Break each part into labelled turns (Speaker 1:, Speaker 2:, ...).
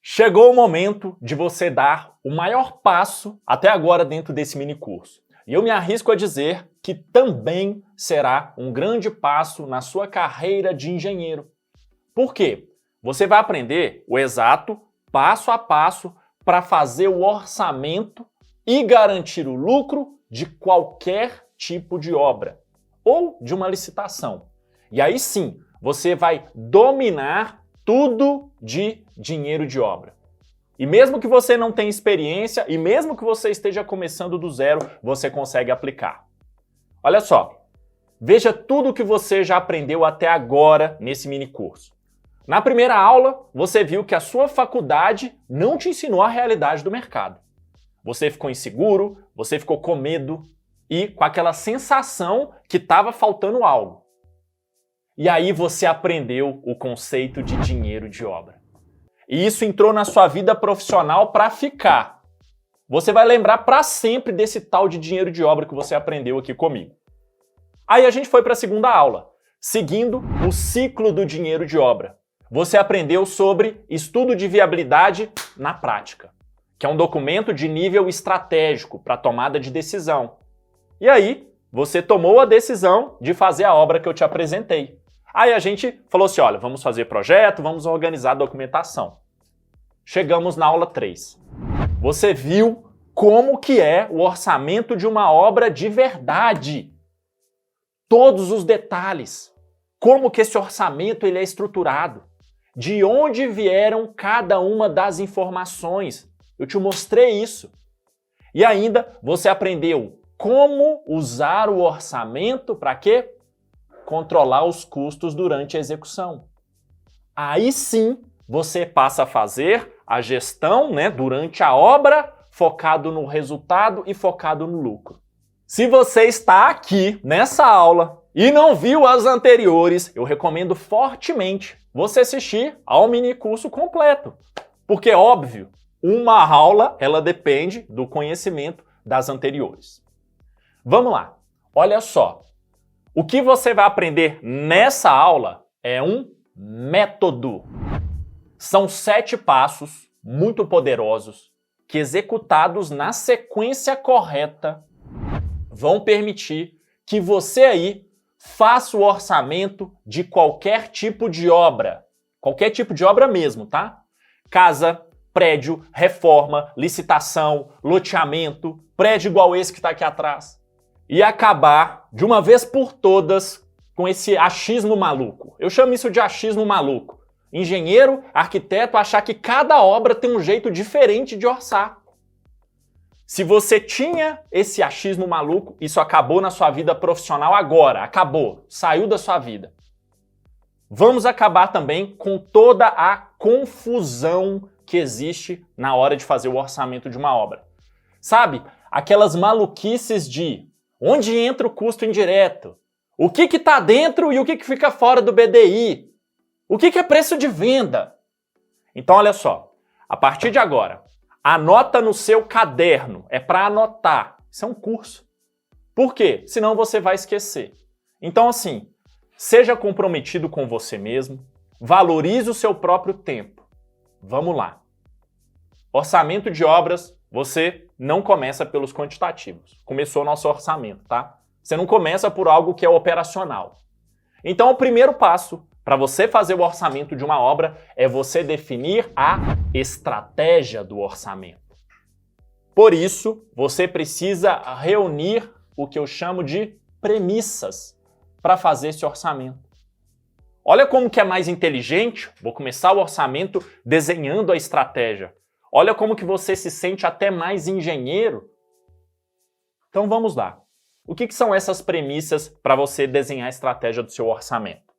Speaker 1: Chegou o momento de você dar o maior passo até agora dentro desse mini curso. E eu me arrisco a dizer que também será um grande passo na sua carreira de engenheiro. Por quê? Você vai aprender o exato passo a passo para fazer o orçamento e garantir o lucro de qualquer tipo de obra ou de uma licitação. E aí sim, você vai dominar tudo de dinheiro de obra. E mesmo que você não tenha experiência e mesmo que você esteja começando do zero, você consegue aplicar. Olha só, veja tudo o que você já aprendeu até agora nesse mini curso. Na primeira aula, você viu que a sua faculdade não te ensinou a realidade do mercado. Você ficou inseguro, você ficou com medo e com aquela sensação que estava faltando algo. E aí você aprendeu o conceito de dinheiro de obra. E isso entrou na sua vida profissional para ficar. Você vai lembrar para sempre desse tal de dinheiro de obra que você aprendeu aqui comigo. Aí a gente foi para a segunda aula, seguindo o ciclo do dinheiro de obra. Você aprendeu sobre estudo de viabilidade na prática, que é um documento de nível estratégico para tomada de decisão. E aí, você tomou a decisão de fazer a obra que eu te apresentei. Aí a gente falou assim, olha, vamos fazer projeto, vamos organizar a documentação. Chegamos na aula 3. Você viu como que é o orçamento de uma obra de verdade. Todos os detalhes. Como que esse orçamento ele é estruturado. De onde vieram cada uma das informações. Eu te mostrei isso. E ainda você aprendeu como usar o orçamento para quê? Controlar os custos durante a execução. Aí sim, você passa a fazer a gestão, durante a obra, focado no resultado e focado no lucro. Se você está aqui nessa aula e não viu as anteriores, eu recomendo fortemente você assistir ao mini curso completo. Porque, óbvio, uma aula ela depende do conhecimento das anteriores. Vamos lá, olha só. O que você vai aprender nessa aula é um método. São 7 passos muito poderosos que, executados na sequência correta, vão permitir que você aí faça o orçamento de qualquer tipo de obra. Qualquer tipo de obra mesmo, tá? Casa, prédio, reforma, licitação, loteamento, prédio igual esse que está aqui atrás. E acabar, de uma vez por todas, com esse achismo maluco. Eu chamo isso de achismo maluco. Engenheiro, arquiteto, achar que cada obra tem um jeito diferente de orçar. Se você tinha esse achismo maluco, isso acabou na sua vida profissional agora. Acabou. Saiu da sua vida. Vamos acabar também com toda a confusão que existe na hora de fazer o orçamento de uma obra. Sabe? Aquelas maluquices de onde entra o custo indireto? O que está dentro e o que fica fora do BDI? O que é preço de venda? Então, olha só. A partir de agora, anota no seu caderno. É para anotar. Isso é um curso. Por quê? Senão você vai esquecer. Então, assim, seja comprometido com você mesmo. Valorize o seu próprio tempo. Vamos lá. Orçamento de obras, você não começa pelos quantitativos. Começou o nosso orçamento, tá? Você não começa por algo que é operacional. Então, o primeiro passo para você fazer o orçamento de uma obra é você definir a estratégia do orçamento. Por isso, você precisa reunir o que eu chamo de premissas para fazer esse orçamento. Olha como que é mais inteligente. Vou começar o orçamento desenhando a estratégia. Olha como que você se sente até mais engenheiro. Então vamos lá. O que são essas premissas para você desenhar a estratégia do seu orçamento?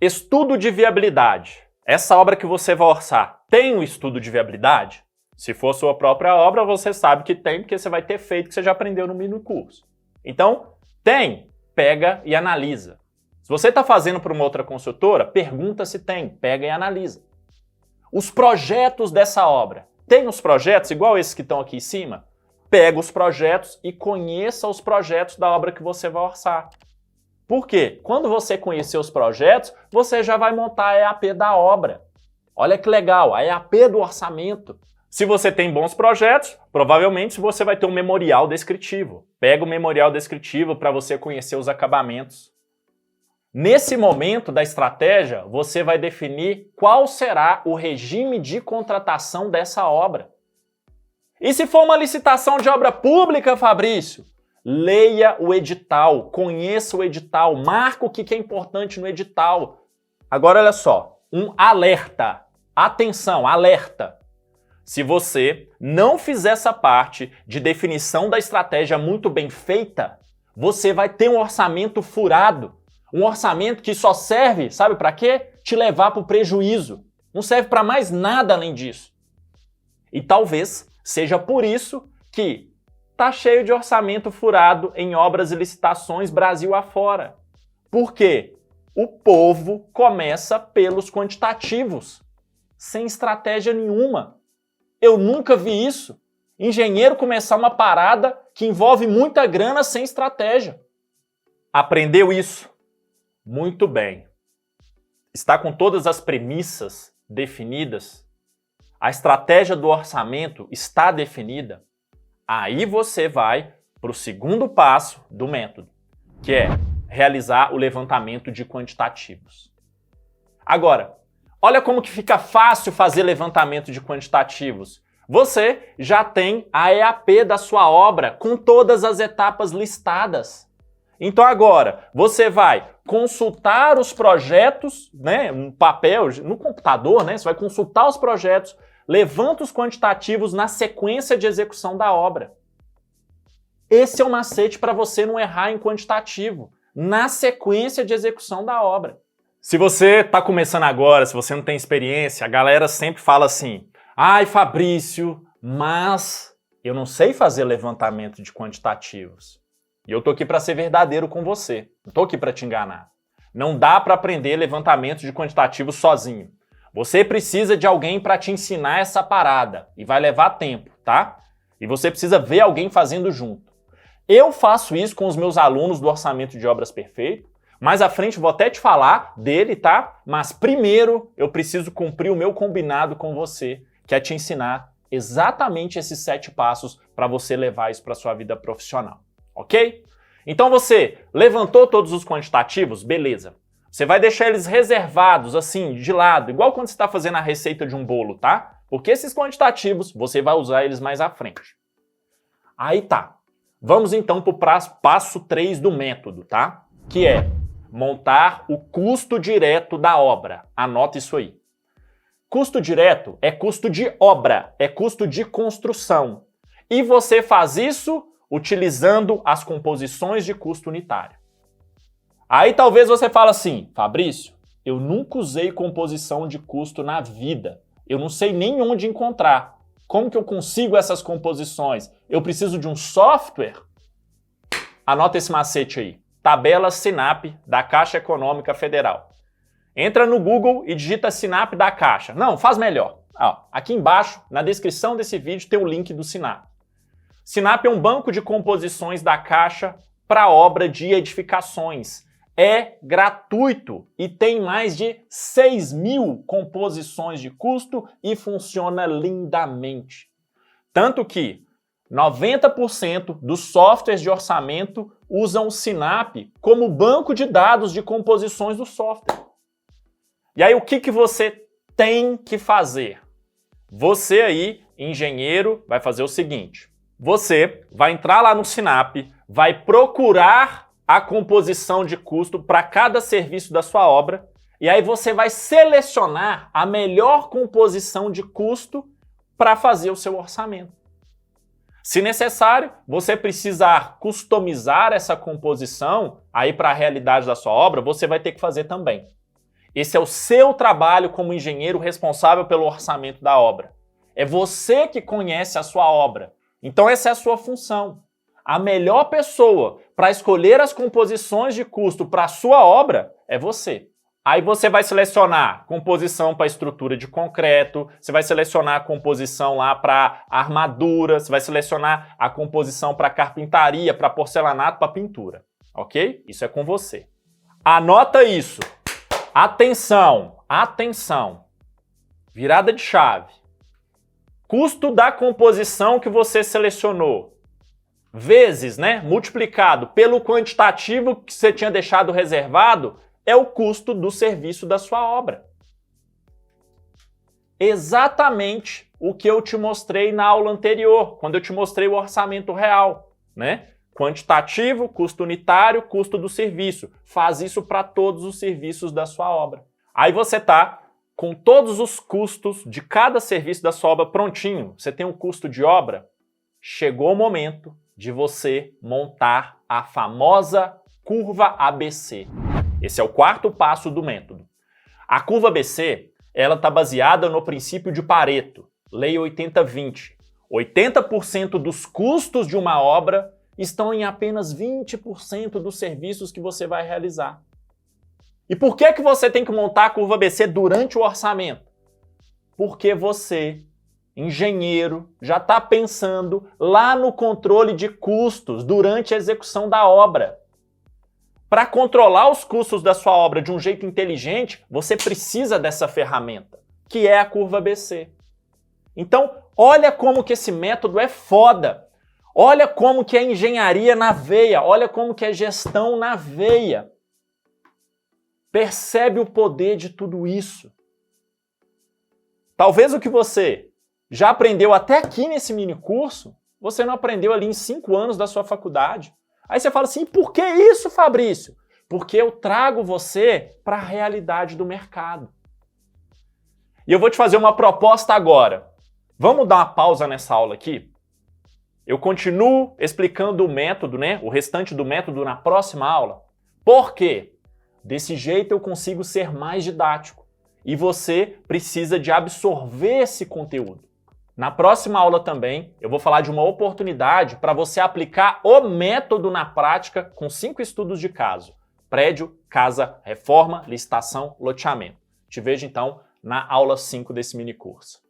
Speaker 1: Estudo de viabilidade. Essa obra que você vai orçar tem um estudo de viabilidade? Se for sua própria obra, você sabe que tem, porque você vai ter feito, que você já aprendeu no mini curso. Então, tem, pega e analisa. Se você está fazendo para uma outra consultora, pergunta se tem, pega e analisa. Os projetos dessa obra. Tem os projetos igual esses que estão aqui em cima? Pega os projetos e conheça os projetos da obra que você vai orçar. Por quê? Quando você conhecer os projetos, você já vai montar a EAP da obra. Olha que legal, a EAP do orçamento. Se você tem bons projetos, provavelmente você vai ter um memorial descritivo. Pega o memorial descritivo para você conhecer os acabamentos. Nesse momento da estratégia, você vai definir qual será o regime de contratação dessa obra. E se for uma licitação de obra pública, Fabrício? Leia o edital, conheça o edital, marca o que é importante no edital. Agora olha só, um alerta. Atenção, alerta. Se você não fizer essa parte de definição da estratégia muito bem feita, você vai ter um orçamento furado. Um orçamento que só serve, sabe para quê? Te levar para o prejuízo. Não serve para mais nada além disso. E talvez seja por isso que tá cheio de orçamento furado em obras e licitações Brasil afora. Por quê? O povo começa pelos quantitativos, sem estratégia nenhuma. Eu nunca vi isso. Engenheiro começar uma parada que envolve muita grana sem estratégia. Aprendeu isso? Muito bem. Está com todas as premissas definidas? A estratégia do orçamento está definida? Aí você vai para o segundo passo do método, que é realizar o levantamento de quantitativos. Agora, olha como que fica fácil fazer levantamento de quantitativos. Você já tem a EAP da sua obra com todas as etapas listadas. Então agora, você vai consultar os projetos, né, no papel, no computador, né, você vai consultar os projetos, levanta os quantitativos na sequência de execução da obra. Esse é o macete para você não errar em quantitativo, na sequência de execução da obra. Se você está começando agora, se você não tem experiência, a galera sempre fala assim, ai Fabrício, mas eu não sei fazer levantamento de quantitativos. E eu tô aqui para ser verdadeiro com você, não tô aqui para te enganar. Não dá para aprender levantamento de quantitativos sozinho. Você precisa de alguém para te ensinar essa parada e vai levar tempo, tá? E você precisa ver alguém fazendo junto. Eu faço isso com os meus alunos do Orçamento de Obras Perfeito. Mais à frente vou até te falar dele, tá? Mas primeiro eu preciso cumprir o meu combinado com você, que é te ensinar exatamente esses 7 passos para você levar isso para sua vida profissional. Ok? Então você levantou todos os quantitativos? Beleza. Você vai deixar eles reservados, assim, de lado, igual quando você está fazendo a receita de um bolo, tá? Porque esses quantitativos, você vai usar eles mais à frente. Aí tá. Vamos então para o passo 3 do método, tá? Que é montar o custo direto da obra. Anota isso aí. Custo direto é custo de obra, é custo de construção. E você faz isso utilizando as composições de custo unitário. Aí talvez você fale assim, Fabrício, eu nunca usei composição de custo na vida. Eu não sei nem onde encontrar. Como que eu consigo essas composições? Eu preciso de um software? Anota esse macete aí. Tabela SINAP da Caixa Econômica Federal. Entra no Google e digita SINAP da Caixa. Não, faz melhor. Aqui embaixo, na descrição desse vídeo, tem o link do SINAP. SINAP é um banco de composições da Caixa para obra de edificações. É gratuito e tem mais de 6.000 composições de custo e funciona lindamente. Tanto que 90% dos softwares de orçamento usam o SINAP como banco de dados de composições do software. E aí o que você tem que fazer? Você aí, engenheiro, vai fazer o seguinte. Você vai entrar lá no SINAP, vai procurar a composição de custo para cada serviço da sua obra e aí você vai selecionar a melhor composição de custo para fazer o seu orçamento. Se necessário, você precisar customizar essa composição aí para a realidade da sua obra, você vai ter que fazer também. Esse é o seu trabalho como engenheiro responsável pelo orçamento da obra. É você que conhece a sua obra. Então essa é a sua função. A melhor pessoa para escolher as composições de custo para a sua obra é você. Aí você vai selecionar composição para estrutura de concreto, você vai selecionar a composição lá para armadura, você vai selecionar a composição para carpintaria, para porcelanato, para pintura. Ok? Isso é com você. Anota isso. Atenção, atenção. virada de chave, custo da composição que você selecionou, vezes, multiplicado pelo quantitativo que você tinha deixado reservado, é o custo do serviço da sua obra. Exatamente o que eu te mostrei na aula anterior, quando eu te mostrei o orçamento real, Quantitativo, custo unitário, custo do serviço. Faz isso para todos os serviços da sua obra. Aí você tá com todos os custos de cada serviço da sua obra prontinho. Você tem um custo de obra. Chegou o momento de você montar a famosa curva ABC. Esse é o quarto passo do método. A curva ABC, ela está baseada no princípio de Pareto, Lei 80-20. 80% dos custos de uma obra estão em apenas 20% dos serviços que você vai realizar. E por que você tem que montar a curva ABC durante o orçamento? Porque você, engenheiro, já está pensando lá no controle de custos durante a execução da obra. Para controlar os custos da sua obra de um jeito inteligente, você precisa dessa ferramenta, que é a curva ABC. Então, olha como que esse método é foda. Olha como que é engenharia na veia, olha como que é gestão na veia. Percebe o poder de tudo isso. Talvez o que você já aprendeu até aqui nesse mini curso, você não aprendeu ali em 5 anos da sua faculdade. Aí você fala assim, por que isso, Fabrício? Porque eu trago você para a realidade do mercado. E eu vou te fazer uma proposta agora. Vamos dar uma pausa nessa aula aqui? Eu continuo explicando o método, o restante do método na próxima aula. Por quê? Desse jeito eu consigo ser mais didático. E você precisa de absorver esse conteúdo. Na próxima aula também, eu vou falar de uma oportunidade para você aplicar o método na prática com 5 estudos de caso. Prédio, casa, reforma, licitação, loteamento. Te vejo então na aula 5 desse mini curso.